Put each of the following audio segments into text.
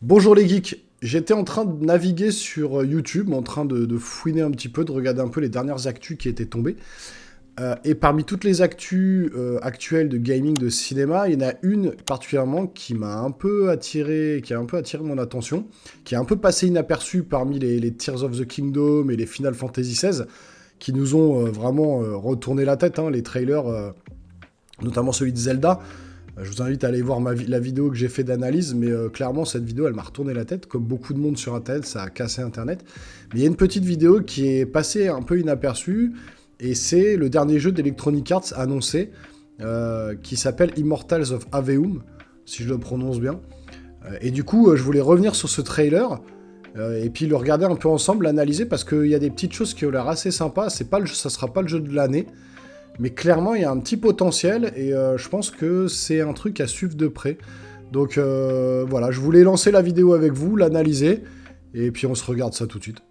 Bonjour les geeks, j'étais en train de naviguer sur YouTube, en train de fouiner un petit peu, de regarder un peu les dernières actus qui étaient tombées. Et parmi toutes les actus actuelles de gaming, de cinéma, il y en a une particulièrement qui m'a un peu attiré, qui a un peu attiré mon attention, qui est un peu passé inaperçue parmi les Tears of the Kingdom et les Final Fantasy XVI, qui nous ont vraiment retourné la tête, hein, les trailers, notamment celui de Zelda. Je vous invite à aller voir la vidéo que j'ai fait d'analyse, mais clairement, cette vidéo, elle m'a retourné la tête. Comme beaucoup de monde sur Internet, ça a cassé Internet. Mais il y a une petite vidéo qui est passée un peu inaperçue, et c'est le dernier jeu d'Electronic Arts annoncé, qui s'appelle Immortals of Aveum, si je le prononce bien. Et du coup, je voulais revenir sur ce trailer, et puis le regarder un peu ensemble, l'analyser, parce qu'il y a des petites choses qui ont l'air assez sympas. Ça sera pas le jeu de l'année, mais clairement, il y a un petit potentiel et je pense que c'est un truc à suivre de près. Donc voilà, je voulais lancer la vidéo avec vous, l'analyser, et puis on se regarde ça tout de suite.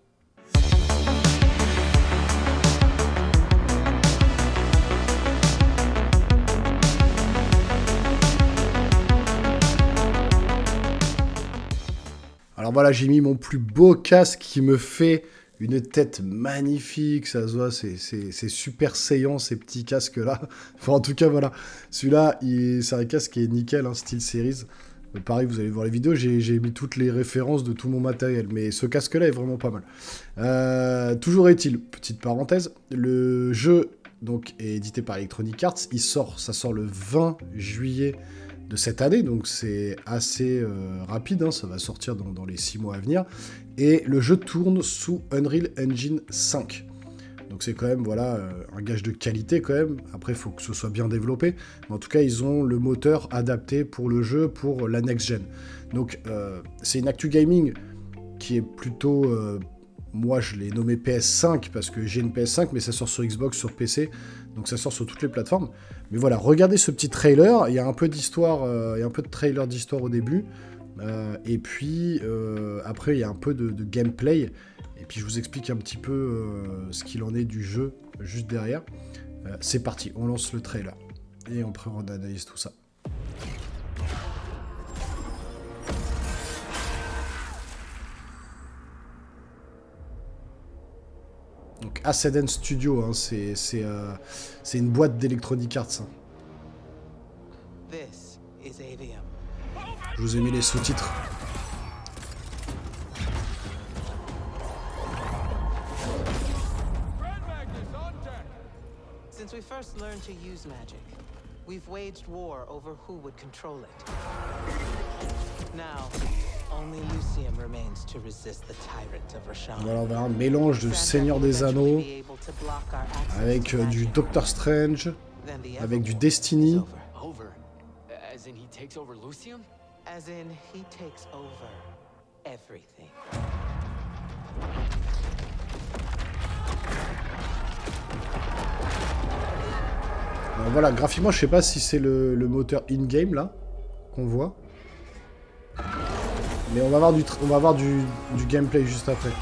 Alors voilà, j'ai mis mon plus beau casque qui me fait une tête magnifique, ça se voit, c'est super saillant ces petits casques-là. Enfin, en tout cas, voilà. Celui-là, c'est un casque qui est nickel, hein, style Series. Pareil, vous allez voir les vidéos, j'ai mis toutes les références de tout mon matériel, mais ce casque-là est vraiment pas mal. Toujours est-il, petite parenthèse, le jeu donc, est édité par Electronic Arts, ça sort le 20 juillet de cette année, donc c'est assez rapide, hein, ça va sortir dans les 6 mois à venir, et le jeu tourne sous Unreal Engine 5. Donc c'est quand même voilà, un gage de qualité quand même. Après, il faut que ce soit bien développé. Mais en tout cas, ils ont le moteur adapté pour le jeu, pour la next-gen. Donc c'est une actu gaming qui est plutôt... moi, je l'ai nommé PS5 parce que j'ai une PS5, mais ça sort sur Xbox, sur PC. Donc ça sort sur toutes les plateformes. Mais voilà, regardez ce petit trailer. Il y a un peu d'histoire, il y a un peu de trailer d'histoire au début. Et puis après, il y a un peu de gameplay. Et puis je vous explique un petit peu ce qu'il en est du jeu juste derrière. C'est parti, on lance le trailer. Et après on analyse tout ça. Donc Ascendant Studio, hein, c'est une boîte d'Electronic Arts. Hein. Je vous ai mis les sous-titres. Since we first learned to use magic, we've waged war over who would control it. Now, only Lucium remains to resist the tyrant of Rashawn. Voilà, on a un mélange de Seigneur des Anneaux avec du Doctor Strange, avec du Destiny. As in he takes over Lucium? As in, he takes over everything. Voilà, graphiquement, je sais pas si c'est le moteur in-game là qu'on voit. Mais on va avoir du gameplay juste après.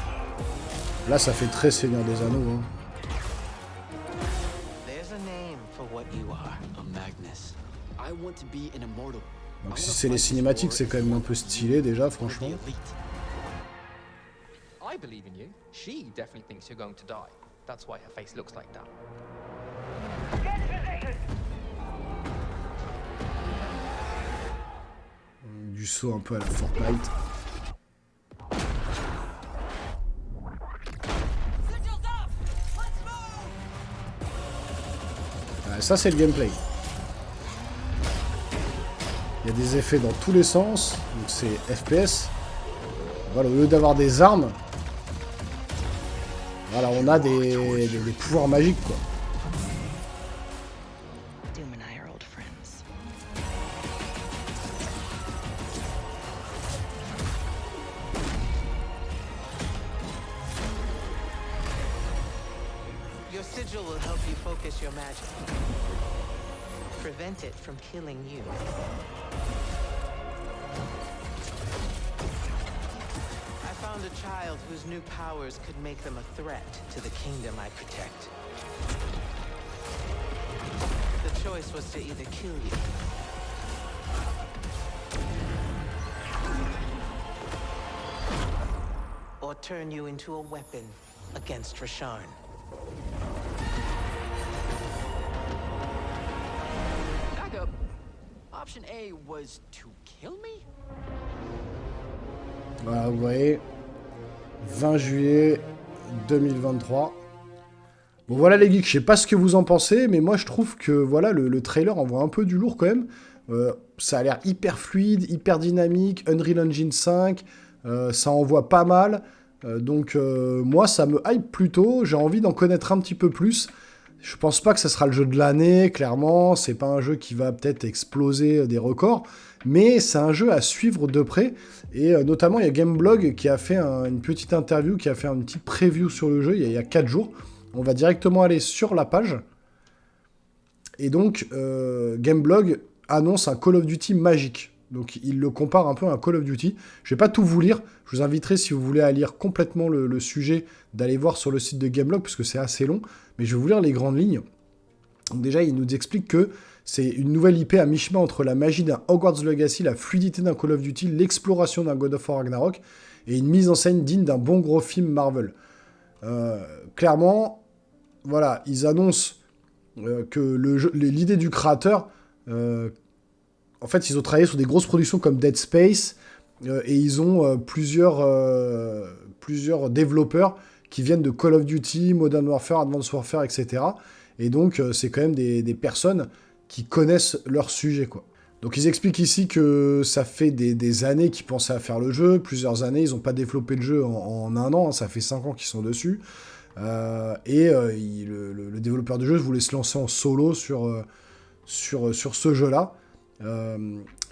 Là, ça fait très Seigneur des Anneaux. Hein. There's a name for what you are. A Magnus. I want to be an immortal. Donc si c'est les cinématiques, c'est quand même un peu stylé déjà, franchement. I believe in you. She definitely thinks you're going to die. That's why her face looks like that. Du saut un peu à la Fortnite. Ça c'est le gameplay. Il y a des effets dans tous les sens, donc c'est FPS. Voilà, au lieu d'avoir des armes, voilà, on a des pouvoirs magiques quoi. Doom and I are old friends. Your sigil will help you focus your magic. Prevent it from killing you. I found a child whose new powers could make them a threat to the kingdom I protect. The choice was to either kill you or turn you into a weapon against Rasharn. Back up. Option A was to kill me? Voilà, vous voyez, 20 juillet 2023. Bon voilà les geeks, je sais pas ce que vous en pensez, mais moi je trouve que voilà le trailer envoie un peu du lourd quand même. Ça a l'air hyper fluide, hyper dynamique, Unreal Engine 5, ça envoie pas mal. Donc moi ça me hype plutôt, j'ai envie d'en connaître un petit peu plus. Je pense pas que ça sera le jeu de l'année, clairement, c'est pas un jeu qui va peut-être exploser des records, mais c'est un jeu à suivre de près, et notamment il y a Gameblog qui a fait une petite interview, qui a fait une petite preview sur le jeu il y a 4 jours. On va directement aller sur la page, et donc Gameblog annonce un Call of Duty magique. Donc il le compare un peu à un Call of Duty. Je vais pas tout vous lire, je vous inviterai si vous voulez à lire complètement le sujet, d'aller voir sur le site de Gameblog, parce que c'est assez long, mais je vais vous lire les grandes lignes. Donc déjà, il nous explique que c'est une nouvelle IP à mi-chemin entre la magie d'un Hogwarts Legacy, la fluidité d'un Call of Duty, l'exploration d'un God of War Ragnarok, et une mise en scène digne d'un bon gros film Marvel. Clairement, voilà, ils annoncent que l'idée du créateur... en fait, ils ont travaillé sur des grosses productions comme Dead Space, et ils ont plusieurs développeurs qui viennent de Call of Duty, Modern Warfare, Advanced Warfare, etc. Et donc, c'est quand même des personnes qui connaissent leur sujet, quoi. Donc, ils expliquent ici que ça fait des années qu'ils pensaient à faire le jeu, plusieurs années, ils n'ont pas développé le jeu en un an, hein, ça fait 5 ans qu'ils sont dessus. Le développeur du jeu voulait se lancer en solo sur ce jeu-là.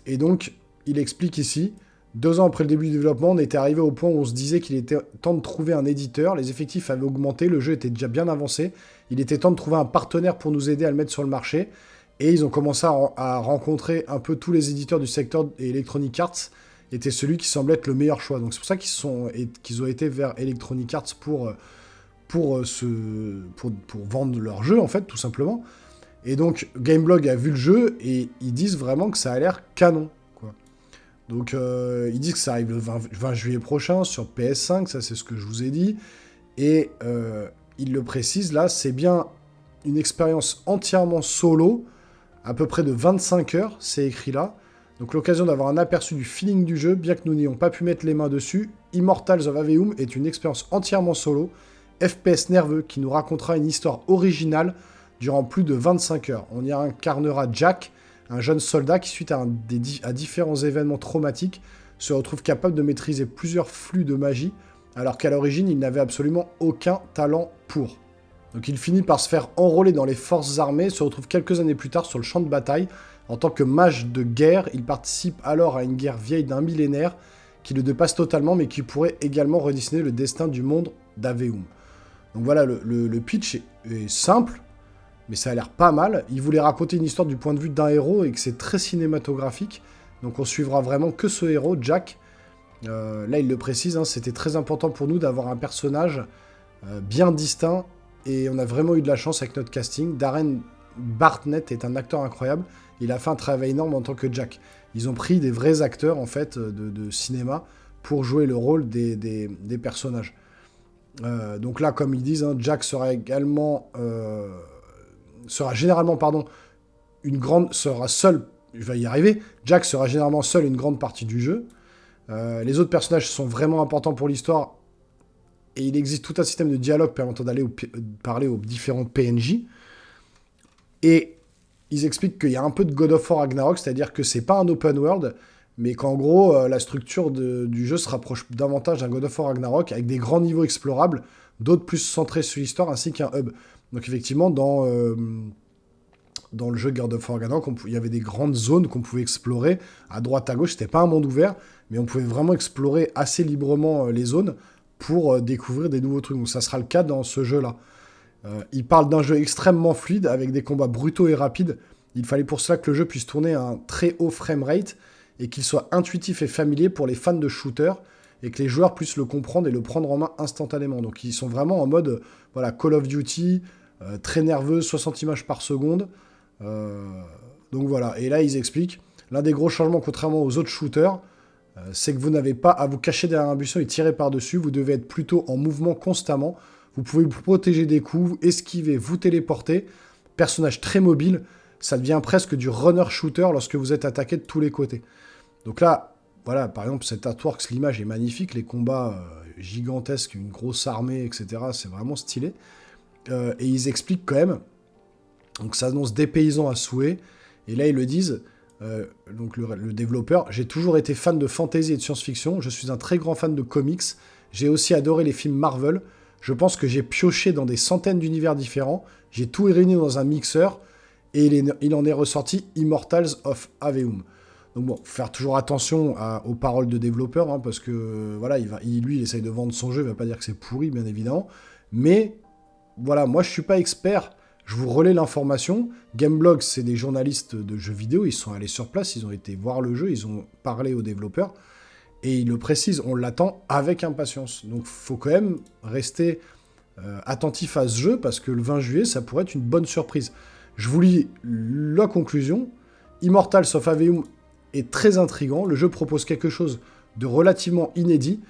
Et donc, il explique ici, 2 ans après le début du développement, on était arrivé au point où on se disait qu'il était temps de trouver un éditeur, les effectifs avaient augmenté, le jeu était déjà bien avancé, il était temps de trouver un partenaire pour nous aider à le mettre sur le marché, et ils ont commencé à rencontrer un peu tous les éditeurs du secteur, et Electronic Arts était celui qui semblait être le meilleur choix. Donc c'est pour ça qu'ils ont été vers Electronic Arts pour vendre leur jeu, en fait, tout simplement. Et donc, Gameblog a vu le jeu, et ils disent vraiment que ça a l'air canon, quoi. Donc, ils disent que ça arrive le 20 juillet prochain sur PS5, ça c'est ce que je vous ai dit. Et ils le précisent, là, c'est bien une expérience entièrement solo, à peu près de 25 heures, c'est écrit là. Donc, l'occasion d'avoir un aperçu du feeling du jeu, bien que nous n'ayons pas pu mettre les mains dessus. Immortals of Aveum est une expérience entièrement solo, FPS nerveux, qui nous racontera une histoire originale, durant plus de 25 heures. On y incarnera Jack, un jeune soldat qui, suite à différents événements traumatiques, se retrouve capable de maîtriser plusieurs flux de magie, alors qu'à l'origine, il n'avait absolument aucun talent pour. Donc il finit par se faire enrôler dans les forces armées, se retrouve quelques années plus tard sur le champ de bataille. En tant que mage de guerre, il participe alors à une guerre vieille d'un millénaire, qui le dépasse totalement, mais qui pourrait également redessiner le destin du monde d'Aveum. Donc voilà, le pitch est simple, mais ça a l'air pas mal. Il voulait raconter une histoire du point de vue d'un héros et que c'est très cinématographique. Donc on suivra vraiment que ce héros, Jack. Là, il le précise, hein, c'était très important pour nous d'avoir un personnage bien distinct. Et on a vraiment eu de la chance avec notre casting. Darren Bartnett est un acteur incroyable. Il a fait un travail énorme en tant que Jack. Ils ont pris des vrais acteurs en fait de cinéma pour jouer le rôle des personnages. Donc là, comme ils disent, hein, Jack sera généralement seul, je vais y arriver, Jack sera généralement seul une grande partie du jeu. Les autres personnages sont vraiment importants pour l'histoire, et il existe tout un système de dialogue permettant d'aller parler aux différents PNJ. Et ils expliquent qu'il y a un peu de God of War Ragnarok, c'est-à-dire que c'est pas un open world, mais qu'en gros, la structure du jeu se rapproche davantage d'un God of War Ragnarok, avec des grands niveaux explorables, d'autres plus centrés sur l'histoire, ainsi qu'un hub. Donc effectivement, dans le jeu God of War Ragnarok, il y avait des grandes zones qu'on pouvait explorer, à droite, à gauche, c'était pas un monde ouvert, mais on pouvait vraiment explorer assez librement les zones, pour découvrir des nouveaux trucs. Donc ça sera le cas dans ce jeu-là. Il parle d'un jeu extrêmement fluide, avec des combats brutaux et rapides. Il fallait pour cela que le jeu puisse tourner à un très haut framerate, et qu'il soit intuitif et familier pour les fans de shooters, et que les joueurs puissent le comprendre et le prendre en main instantanément. Donc ils sont vraiment en mode Call of Duty, très nerveux, 60 images par seconde. Donc voilà, et là ils expliquent, l'un des gros changements, contrairement aux autres shooters, c'est que vous n'avez pas à vous cacher derrière un buisson et tirer par-dessus. Vous devez être plutôt en mouvement constamment. Vous pouvez vous protéger des coups, esquiver, vous téléporter. Personnage très mobile. Ça devient presque du runner-shooter lorsque vous êtes attaqué de tous les côtés. Donc là, voilà, par exemple, cet Artworks, l'image est magnifique. Les combats gigantesques, une grosse armée, etc. C'est vraiment stylé. Et ils expliquent quand même. Donc ça annonce dépaysant à souhait. Et là, ils le disent... donc le développeur, j'ai toujours été fan de fantasy et de science-fiction, je suis un très grand fan de comics, j'ai aussi adoré les films Marvel, je pense que j'ai pioché dans des centaines d'univers différents, j'ai tout réuni dans un mixeur, et il en est ressorti Immortals of Aveum. Donc bon, faut faire toujours attention aux paroles de développeur, hein, parce que voilà, lui, il essaye de vendre son jeu, il va pas dire que c'est pourri, bien évidemment, mais voilà, moi je suis pas expert. Je vous relais l'information. Gameblog, c'est des journalistes de jeux vidéo. Ils sont allés sur place, ils ont été voir le jeu, ils ont parlé aux développeurs. Et ils le précisent, on l'attend avec impatience. Donc, il faut quand même rester attentif à ce jeu, parce que le 20 juillet, ça pourrait être une bonne surprise. Je vous lis la conclusion. Immortals of Aveum est très intriguant. Le jeu propose quelque chose de relativement inédit.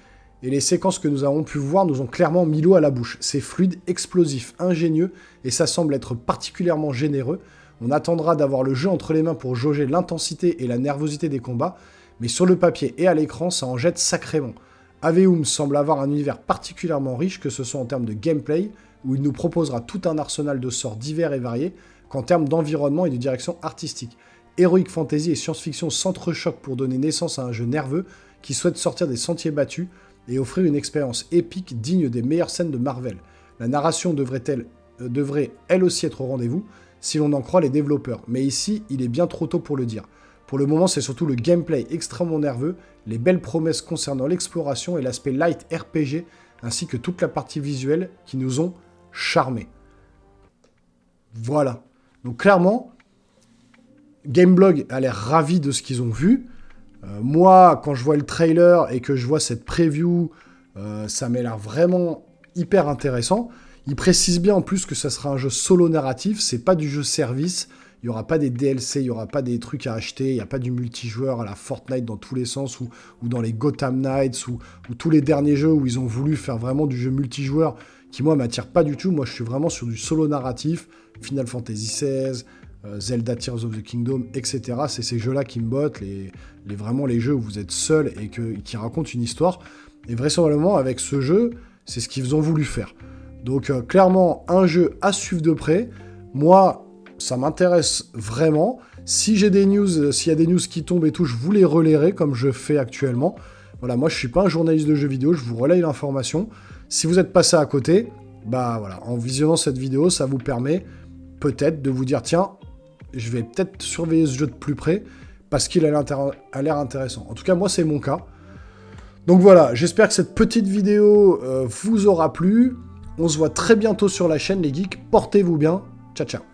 Et les séquences que nous avons pu voir nous ont clairement mis l'eau à la bouche. C'est fluide, explosif, ingénieux, et ça semble être particulièrement généreux. On attendra d'avoir le jeu entre les mains pour jauger l'intensité et la nervosité des combats, mais sur le papier et à l'écran, ça en jette sacrément. Aveum semble avoir un univers particulièrement riche, que ce soit en termes de gameplay, où il nous proposera tout un arsenal de sorts divers et variés, qu'en termes d'environnement et de direction artistique. Heroic Fantasy et science-fiction s'entrechoquent pour donner naissance à un jeu nerveux qui souhaite sortir des sentiers battus, et offrir une expérience épique digne des meilleures scènes de Marvel. La narration devrait elle aussi être au rendez-vous, si l'on en croit les développeurs. Mais ici, il est bien trop tôt pour le dire. Pour le moment, c'est surtout le gameplay extrêmement nerveux, les belles promesses concernant l'exploration et l'aspect light RPG, ainsi que toute la partie visuelle qui nous ont charmés. Voilà. Donc clairement, Gameblog a l'air ravi de ce qu'ils ont vu. Moi, quand je vois le trailer et que je vois cette preview, ça m'a l'air vraiment hyper intéressant. Ils précisent bien en plus que ça sera un jeu solo narratif, c'est pas du jeu service, il n'y aura pas des DLC, il n'y aura pas des trucs à acheter, il n'y a pas du multijoueur à la Fortnite dans tous les sens, ou dans les Gotham Knights, ou tous les derniers jeux où ils ont voulu faire vraiment du jeu multijoueur, qui moi m'attire pas du tout. Moi je suis vraiment sur du solo narratif, Final Fantasy XVI, Zelda Tears of the Kingdom, etc. C'est ces jeux-là qui me bottent, vraiment les jeux où vous êtes seul et qui racontent une histoire. Et vraisemblablement, avec ce jeu, c'est ce qu'ils ont voulu faire. Donc clairement, un jeu à suivre de près. Moi, ça m'intéresse vraiment. Si j'ai des news, s'il y a des news qui tombent et tout, je vous les relayerai comme je fais actuellement. Voilà, moi je suis pas un journaliste de jeux vidéo, je vous relaye l'information. Si vous êtes passé à côté, bah voilà, en visionnant cette vidéo, ça vous permet peut-être de vous dire, tiens, je vais peut-être surveiller ce jeu de plus près, parce qu'il a l'air intéressant. En tout cas, moi, c'est mon cas. Donc voilà, j'espère que cette petite vidéo vous aura plu. On se voit très bientôt sur la chaîne, les geeks. Portez-vous bien. Ciao, ciao.